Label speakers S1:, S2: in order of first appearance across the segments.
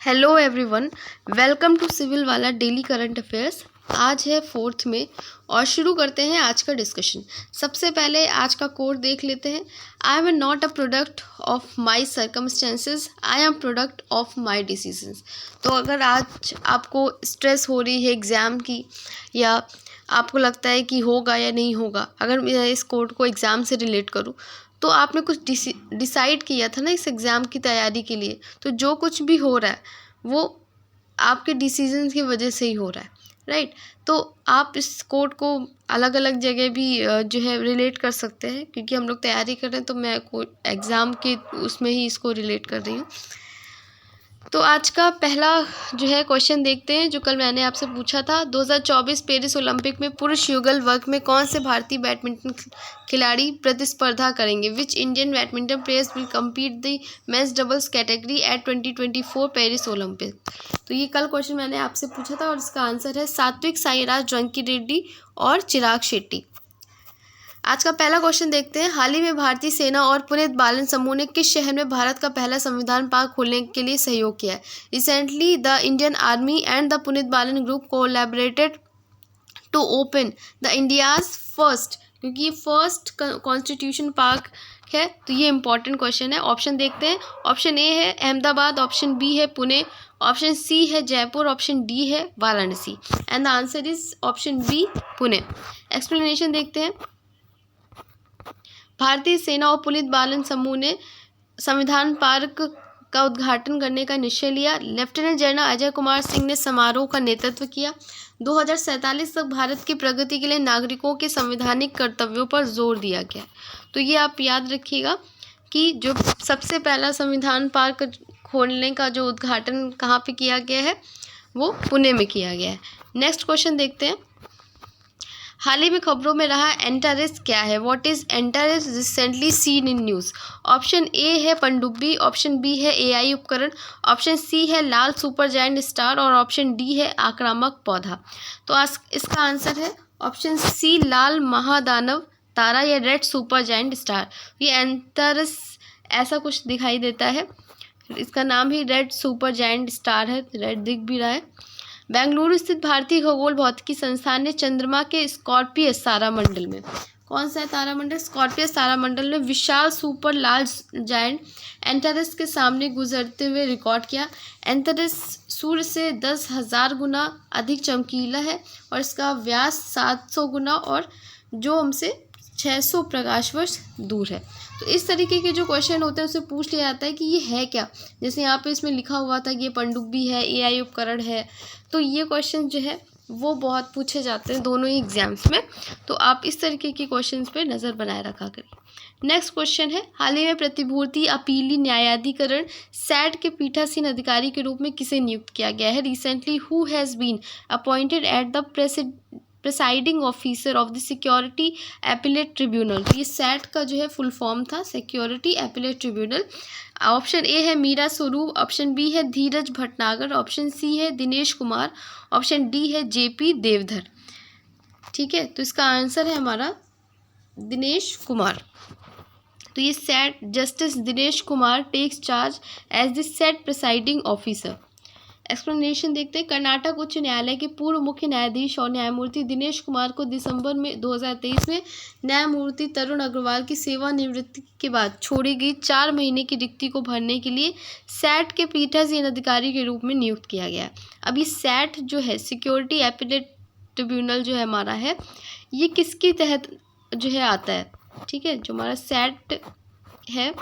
S1: Hello everyone, welcome to civil वाला daily current affairs. आज है 4 मई और शुरू करते हैं आज का डिस्कशन। सबसे पहले आज का कोट देख लेते हैं। I am not a product of my circumstances, I am product of my decisions. तो अगर आज आपको स्ट्रेस हो रही है एग्ज़ाम की या आपको लगता है कि होगा या नहीं होगा, अगर मैं इस कोट को एग्ज़ाम से रिलेट करूँ तो आपने कुछ डिसाइड किया था ना इस एग्ज़ाम की तैयारी के लिए, तो जो कुछ भी हो रहा है वो आपके डिसीजंस की वजह से ही हो रहा है, राइट। तो आप इस कोट को अलग अलग जगह भी जो है रिलेट कर सकते हैं, क्योंकि हम लोग तैयारी कर रहे हैं तो मैं एग्ज़ाम के उसमें ही इसको रिलेट कर रही हूँ। तो आज का पहला जो है क्वेश्चन देखते हैं, जो कल मैंने आपसे पूछा था। 2024 पेरिस ओलंपिक में पुरुष युगल वर्ग में कौन से भारतीय बैडमिंटन खिलाड़ी प्रतिस्पर्धा करेंगे? Which Indian badminton players will compete the men's doubles category at 2024 Paris Olympic? तो ये कल क्वेश्चन मैंने आपसे पूछा था और इसका आंसर है सात्विक साईराज रंकी रेड्डी और चिराग शेट्टी। आज का पहला क्वेश्चन देखते हैं। हाल ही में भारतीय सेना और पुनित बालन समूह ने किस शहर में भारत का पहला संविधान पार्क खोलने के लिए सहयोग किया है? Recently the Indian army and the Punit Balan group collaborated to open the India's first, क्योंकि ये फर्स्ट कॉन्स्टिट्यूशन पार्क है, तो ये इंपॉर्टेंट क्वेश्चन है। ऑप्शन देखते हैं। ऑप्शन ए है अहमदाबाद, ऑप्शन बी है पुणे, ऑप्शन सी है जयपुर, ऑप्शन डी है Varanasi. And the answer is option B Pune. Explanation देखते हैं। भारतीय सेना और पुलिस बालन समूह ने संविधान पार्क का उद्घाटन करने का निश्चय लिया। लेफ्टिनेंट जनरल अजय कुमार सिंह ने समारोह का नेतृत्व किया। 2047 तक भारत की प्रगति के लिए नागरिकों के संवैधानिक कर्तव्यों पर जोर दिया गया। तो ये आप याद रखिएगा कि जो सबसे पहला संविधान पार्क खोलने का जो उद्घाटन कहाँ पे किया गया है, वो पुणे में किया गया है। नेक्स्ट क्वेश्चन देखते हैं। हाल ही में खबरों में रहा एंटारेस क्या है? What is Antares recently seen in news? Option A है पनडुब्बी, ऑप्शन बी है एआई उपकरण, ऑप्शन सी है लाल सुपर जायंट स्टार और ऑप्शन डी है आक्रामक पौधा। तो आज इसका आंसर है ऑप्शन सी लाल महादानव तारा या रेड सुपर जायंट स्टार। ये एंटारेस ऐसा कुछ दिखाई देता है, इसका नाम ही रेड सुपर जायंट स्टार है, रेड दिख भी रहा है। बेंगलुरु स्थित भारतीय खगोल भौतिकी संस्थान ने चंद्रमा के स्कॉर्पियस तारामंडल में, कौन सा है तारामंडल? स्कॉर्पियस तारामंडल में विशाल सुपर लार्ज जायंट एंटारेस के सामने गुजरते हुए रिकॉर्ड किया। एंटारेस सूर्य से 10,000 गुना अधिक चमकीला है और इसका व्यास 700 गुना और जो हमसे 600 प्रकाश वर्ष दूर है। तो इस तरीके के जो क्वेश्चन होते हैं उससे पूछ लिया जाता है कि ये है क्या। जैसे यहाँ पे इसमें लिखा हुआ था कि ये पनडुब्बी है, एआई उपकरण है, तो ये क्वेश्चन जो है वो बहुत पूछे जाते हैं दोनों ही एग्जाम्स में। तो आप इस तरीके के क्वेश्चंस पे नज़र बनाए रखा करिए। नेक्स्ट क्वेश्चन है। हाल ही में प्रतिभूति अपीली न्यायाधिकरण सैट के पीठासीन अधिकारी के रूप में किसे नियुक्त किया गया है? Recently who has been appointed at the presiding officer of the security appellate tribunal? ये सैट का जो है फुल फॉर्म था security appellate tribunal. Option A है मीरा स्वरूप, ऑप्शन बी है धीरज भटनागर, ऑप्शन सी है दिनेश कुमार, ऑप्शन डी है जेपी देवधर। ठीक है, तो इसका आंसर है हमारा दिनेश कुमार। तो ये SAT justice Dinesh Kumar takes charge as the SAT presiding officer. Explanation देखते हैं। कर्नाटक उच्च न्यायालय के पूर्व मुख्य न्यायाधीश और न्यायमूर्ति दिनेश कुमार को दिसंबर में 2023 में न्यायमूर्ति तरुण अग्रवाल की सेवानिवृत्ति के बाद छोड़ी गई 4 महीने की रिक्ति को भरने के लिए सैट के पीठासीन अधिकारी के रूप में नियुक्त किया गया। अब ये सैट जो है सिक्योरिटी एपिलेट ट्रिब्यूनल जो है हमारा है, ये किसके तहत जो है आता है? ठीक है, जो हमारा सैट है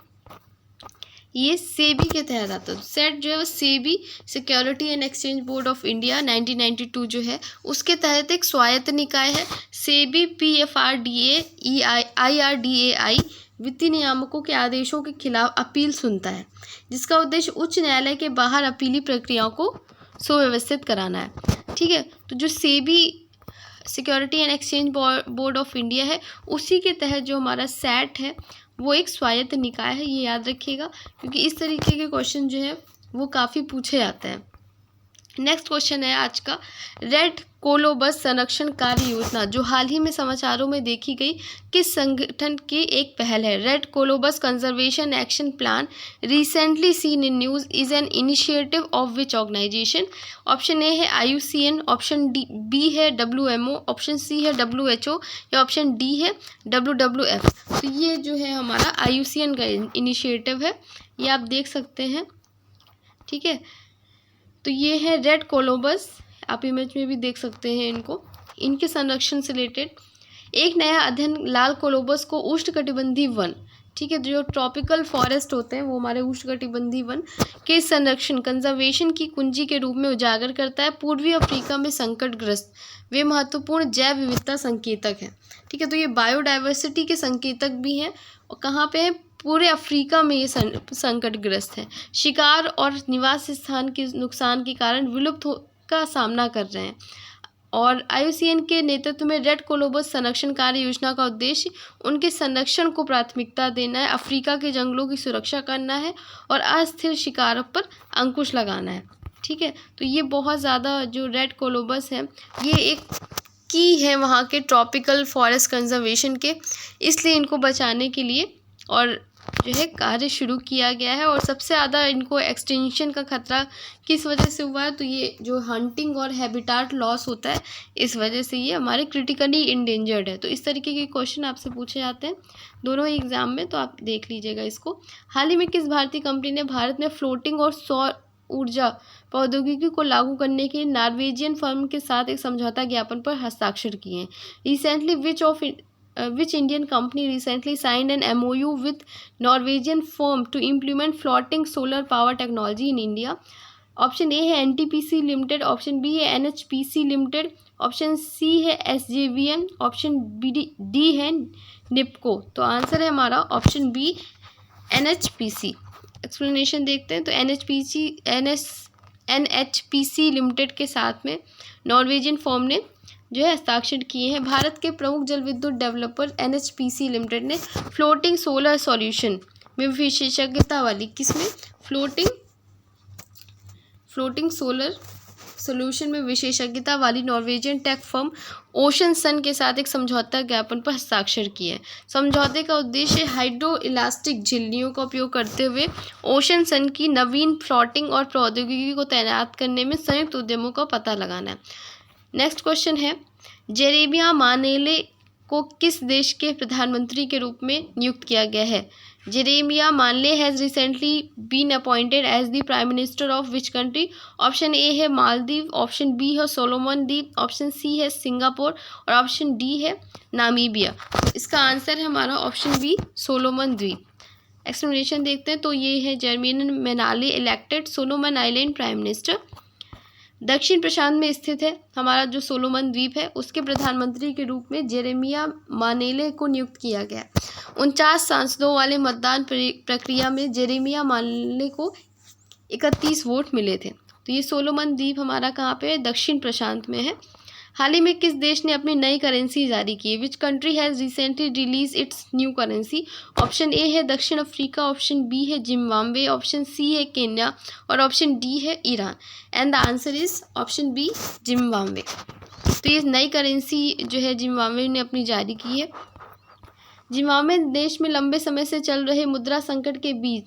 S1: ये सेबी के तहत आता है। सेट जो है वो SEBI security and exchange board of India 1992 जो है उसके तहत एक स्वायत्त निकाय है। सेबी PFRDA IRDAI वित्तीय नियामकों के आदेशों के खिलाफ अपील सुनता है, जिसका उद्देश्य उच्च न्यायालय के बाहर अपीली प्रक्रियाओं को सुव्यवस्थित कराना है। ठीक है, तो जो SEBI security and exchange board of India है उसी के तहत जो हमारा सैट है वो एक स्वायत्त निकाय है, ये याद रखिएगा, क्योंकि इस तरीके के क्वेश्चन जो है वो काफ़ी पूछे जाते हैं। नेक्स्ट क्वेश्चन है आज का। रेड कोलोबस संरक्षण कार्य योजना जो हाल ही में समाचारों में देखी गई किस संगठन की एक पहल है? Red colobus conservation action plan recently seen in news is an initiative of which organisation? Option A है IUCN, ऑप्शन बी है WMO, ऑप्शन सी है WHO या ऑप्शन डी है WWF। तो ये जो है हमारा IUCN का इनिशिएटिव है, ये आप देख सकते हैं। ठीक है, तो ये है रेड कोलोबस, आप इमेज में भी देख सकते हैं इनको। इनके संरक्षण से रिलेटेड एक नया अध्ययन लाल कोलोबस को उष्णकटिबंधीय वन, ठीक है, जो ट्रॉपिकल फॉरेस्ट होते हैं वो हमारे उष्णकटिबंधीय वन के संरक्षण कंजर्वेशन की कुंजी के रूप में उजागर करता है। पूर्वी अफ्रीका में संकटग्रस्त वे महत्वपूर्ण जैव विविधता संकेतक हैं। ठीक है, तो ये बायोडाइवर्सिटी के संकेतक भी हैं और कहाँ पे है? पूरे अफ्रीका में ये संकटग्रस्त है। शिकार और निवास स्थान के नुकसान के कारण विलुप्त का सामना कर रहे हैं। और IUCN के नेतृत्व में रेड कोलोबस संरक्षण कार्य योजना का उद्देश्य उनके संरक्षण को प्राथमिकता देना है, अफ्रीका के जंगलों की सुरक्षा करना है और अस्थिर शिकार पर अंकुश लगाना है। ठीक है, तो ये बहुत ज़्यादा जो रेड कोलोबस है ये एक की है वहाँ के ट्रॉपिकल फॉरेस्ट कंजर्वेशन के, इसलिए इनको बचाने के लिए और जो है कार्य शुरू किया गया है। और सबसे ज़्यादा इनको एक्सटिंक्शन का खतरा किस वजह से हुआ है? तो ये जो हंटिंग और हैबिटाट लॉस होता है इस वजह से ये हमारे क्रिटिकली इंडेंजर्ड है। तो इस तरीके के क्वेश्चन आपसे पूछे जाते हैं दोनों ही एग्जाम में, तो आप देख लीजिएगा इसको। हाल ही में किस भारतीय कंपनी ने भारत में फ्लोटिंग और सौर ऊर्जा प्रौद्योगिकी को लागू करने के लिए नॉर्वेजियन फर्म के साथ एक समझौता ज्ञापन पर हस्ताक्षर किए हैं? Recently which Indian company recently signed an MOU with Norwegian firm to implement floating solar power technology in India? Option A है NTPC लिमिटेड, ऑप्शन बी है NHPC लिमिटेड, ऑप्शन सी है SJVN, ऑप्शन डी है निप्को। तो answer है हमारा option B NHPC। Explanation देखते हैं। तो NHPC लिमिटेड के साथ में नॉर्वेजियन फर्म ने जो है हस्ताक्षर किए हैं। भारत के प्रमुख जल विद्युत डेवलपर NHPC लिमिटेड ने फ्लोटिंग सोलर सॉल्यूशन में विशेषज्ञता वाली किसमें फ्लोटिंग सोलर सॉल्यूशन में विशेषज्ञता वाली नॉर्वेजियन टेक फर्म ओशन सन के साथ एक समझौता ज्ञापन पर हस्ताक्षर किए हैं। समझौते का उद्देश्य हाइड्रो इलास्टिक झिल्लियों का उपयोग करते हुए ओशन सन की नवीन फ्लोटिंग और प्रौद्योगिकी को तैनात करने में संयुक्त उद्यमों का पता लगाना है। नेक्स्ट क्वेश्चन है, जेरेमिया मानेले को किस देश के प्रधानमंत्री के रूप में नियुक्त किया गया है? Jeremiah Manele has recently been appointed as the prime minister of which country? Option A है मालदीव, ऑप्शन बी है सोलोमन द्वीप, ऑप्शन सी है सिंगापुर और ऑप्शन डी है नामीबिया। तो इसका आंसर है हमारा ऑप्शन बी सोलोमन द्वीप। एक्सप्लेनेशन देखते हैं। तो ये है Jeremiah Manele elected Solomon island prime minister. दक्षिण प्रशांत में स्थित है हमारा जो सोलोमन द्वीप है, उसके प्रधानमंत्री के रूप में जेरेमिया मानेले को नियुक्त किया गया। 49 सांसदों वाले मतदान प्रक्रिया में जेरेमिया मानेले को 31 वोट मिले थे। तो ये सोलोमन द्वीप हमारा कहाँ पे है? दक्षिण प्रशांत में है। हाल ही में किस देश ने अपनी नई करेंसी जारी की है? Which country has recently release its new currency? Option A है दक्षिण अफ्रीका, ऑप्शन बी है जिम्बाब्वे, ऑप्शन सी है केन्या और ऑप्शन डी है Iran. And the answer is option B Zimbabwe. तो ये नई करेंसी जो है जिम्बाब्वे ने अपनी जारी की है। जिम्बाब्वे देश में लंबे समय से चल रहे मुद्रा संकट के बीच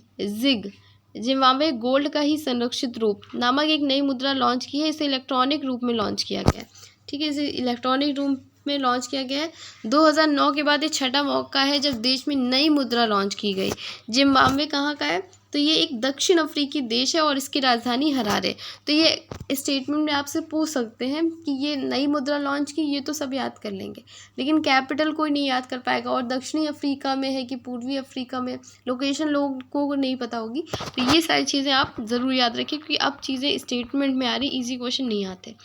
S1: जिम्बाब्वे गोल्ड का ही संरक्षित रूप नामक एक नई मुद्रा लॉन्च की है। इसे इलेक्ट्रॉनिक रूप में लॉन्च किया गया है। ठीक है, इसे इलेक्ट्रॉनिक रूप में लॉन्च किया गया है। 2009 के बाद ये छठा मौका है जब देश में नई मुद्रा लॉन्च की गई। जिम्बाब्वे कहाँ का है? तो ये एक दक्षिण अफ्रीकी देश है और इसकी राजधानी हरारे। तो ये स्टेटमेंट में आपसे पूछ सकते हैं कि ये नई मुद्रा लॉन्च की, ये तो सब याद कर लेंगे, लेकिन कैपिटल कोई नहीं याद कर पाएगा। और दक्षिणी अफ्रीका में है कि पूर्वी अफ्रीका में, लोकेशन लोगों को नहीं पता होगी। तो ये सारी चीज़ें आप ज़रूर याद रखिए क्योंकि अब चीज़ें स्टेटमेंट में आ रही, ईजी क्वेश्चन नहीं आते।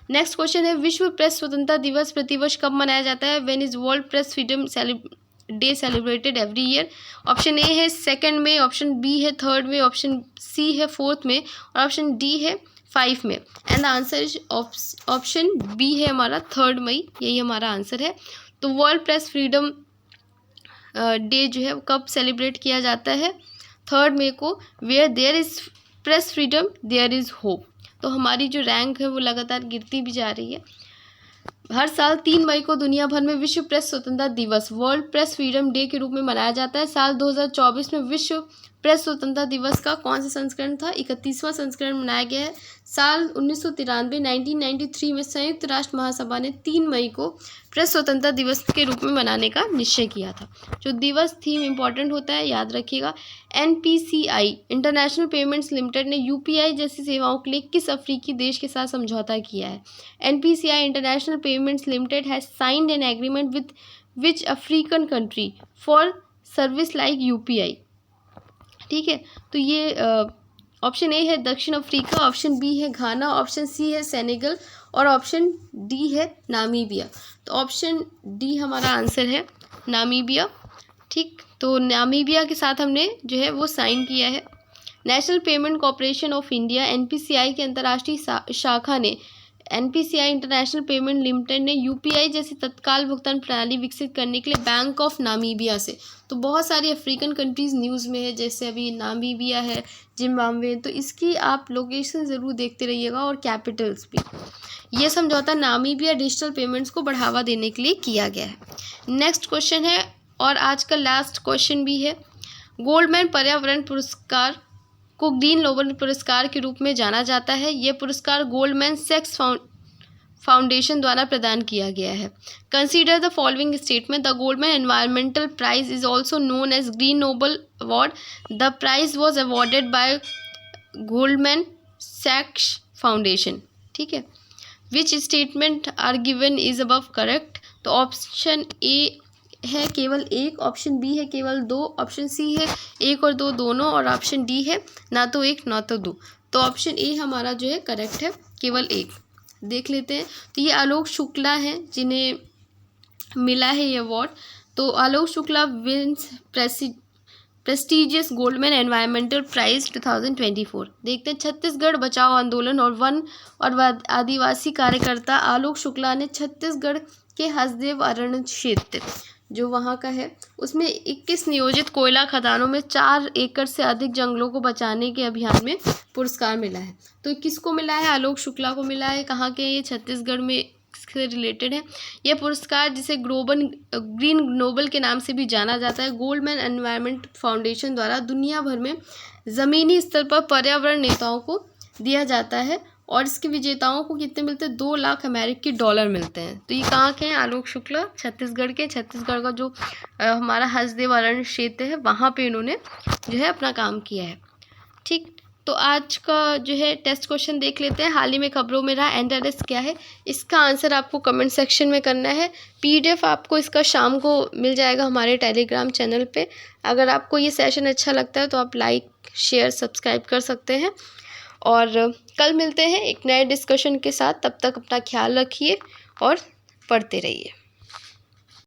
S1: नेक्स्ट क्वेश्चन है, विश्व प्रेस स्वतंत्रता दिवस प्रतिवर्ष कब मनाया जाता है? When is world press freedom day celebrated every year? Option A है 2 मई, ऑप्शन बी है 3 मई, ऑप्शन सी है 4 मई और ऑप्शन डी है 5 मई। And the answer is option B है हमारा 3 मई, यही हमारा आंसर है। तो वर्ल्ड प्रेस फ्रीडम डे जो है कब सेलिब्रेट किया जाता है? 3 मई को। Where there is press freedom there is hope. तो हमारी जो रैंक है वो लगातार गिरती भी जा रही है। हर साल 3 मई को दुनिया भर में विश्व प्रेस स्वतंत्रता दिवस वर्ल्ड प्रेस फ्रीडम डे के रूप में मनाया जाता है। साल 2024 में विश्व प्रेस स्वतंत्रता दिवस का कौन सा संस्करण था? 31वां संस्करण मनाया गया है। साल 1993 में संयुक्त राष्ट्र महासभा ने 3 मई को प्रेस स्वतंत्रता दिवस के रूप में मनाने का निश्चय किया था। जो दिवस थीम इम्पॉर्टेंट होता है, याद रखिएगा। NPCI इंटरनेशनल पेमेंट्स लिमिटेड ने UPI जैसी सेवाओं के लिए किस अफ्रीकी देश के साथ समझौता किया है? NPCI international payments limited has signed an agreement with which African country for service like UPI। ठीक है, तो ये ऑप्शन ए है दक्षिण अफ्रीका, ऑप्शन बी है घाना, ऑप्शन सी है सेनेगल और ऑप्शन डी है नामीबिया। तो ऑप्शन डी हमारा आंसर है, नामीबिया। ठीक, तो नामीबिया के साथ हमने जो है वो साइन किया है। National payment corporation of India NPCI की अंतर्राष्ट्रीय शाखा ने NPCI इंटरनेशनल पेमेंट लिमिटेड ने UPI जैसी तत्काल भुगतान प्रणाली विकसित करने के लिए बैंक ऑफ नामीबिया से, तो बहुत सारी अफ्रीकन कंट्रीज़ न्यूज़ में है, जैसे अभी नामीबिया है, जिम्बाब्वे, तो इसकी आप लोकेशन ज़रूर देखते रहिएगा और कैपिटल्स भी। ये समझौता नामीबिया डिजिटल पेमेंट्स को बढ़ावा देने के लिए किया गया है। नेक्स्ट क्वेश्चन है और आज का लास्ट क्वेश्चन भी है। गोल्डमैन पर्यावरण पुरस्कार को ग्रीन नोबेल पुरस्कार के रूप में जाना जाता है। यह पुरस्कार गोल्डमैन सैक्स फाउंडेशन द्वारा प्रदान किया गया है। Consider the following statement, the Goldman environmental prize is also known as green Nobel award. The prize was awarded by Goldman सैक्स फाउंडेशन। ठीक है, which statement are given is above correct? तो ऑप्शन ए है केवल एक, option B है केवल दो, ऑप्शन सी है एक और दो दोनों, और ऑप्शन डी है ना तो एक ना तो दो। तो ऑप्शन ए हमारा जो है करेक्ट है, केवल एक। देख लेते हैं, तो ये आलोक शुक्ला हैं जिन्हें मिला है ये अवार्ड। तो Alok Shukla wins prestigious Goldman environmental prize 2024। देखते हैं, छत्तीसगढ़ बचाओ आंदोलन और वन और आदिवासी कार्यकर्ता आलोक शुक्ला ने छत्तीसगढ़ के हसदेव अरण्य क्षेत्र जो वहाँ का है उसमें 21 नियोजित कोयला खदानों में 4 एकड़ से अधिक जंगलों को बचाने के अभियान में पुरस्कार मिला है। तो किसको मिला है? आलोक शुक्ला को मिला है। कहाँ के? ये छत्तीसगढ़ में से रिलेटेड है। यह पुरस्कार जिसे ग्रीन नोबेल के नाम से भी जाना जाता है, गोल्डमैन एनवायरमेंट फाउंडेशन द्वारा दुनिया भर में ज़मीनी स्तर पर पर्यावरण नेताओं को दिया जाता है और इसके विजेताओं को कितने मिलते हैं? 2 लाख अमेरिकी डॉलर मिलते हैं। तो ये कहाँ के हैं? आलोक शुक्ला छत्तीसगढ़ के। छत्तीसगढ़ का जो हमारा हसदेव अरण्य क्षेत्र है वहाँ पे इन्होंने जो है अपना काम किया है। ठीक, तो आज का जो है टेस्ट क्वेश्चन देख लेते हैं। हाल ही में खबरों में रहा एंडरएस क्या है? इसका आंसर आपको कमेंट सेक्शन में करना है। PDF आपको इसका शाम को मिल जाएगा हमारे टेलीग्राम चैनल पे। अगर आपको ये सेशन अच्छा लगता है तो आप लाइक शेयर सब्सक्राइब कर सकते हैं और कल मिलते हैं एक नए डिस्कशन के साथ। तब तक अपना ख्याल रखिए और पढ़ते रहिए।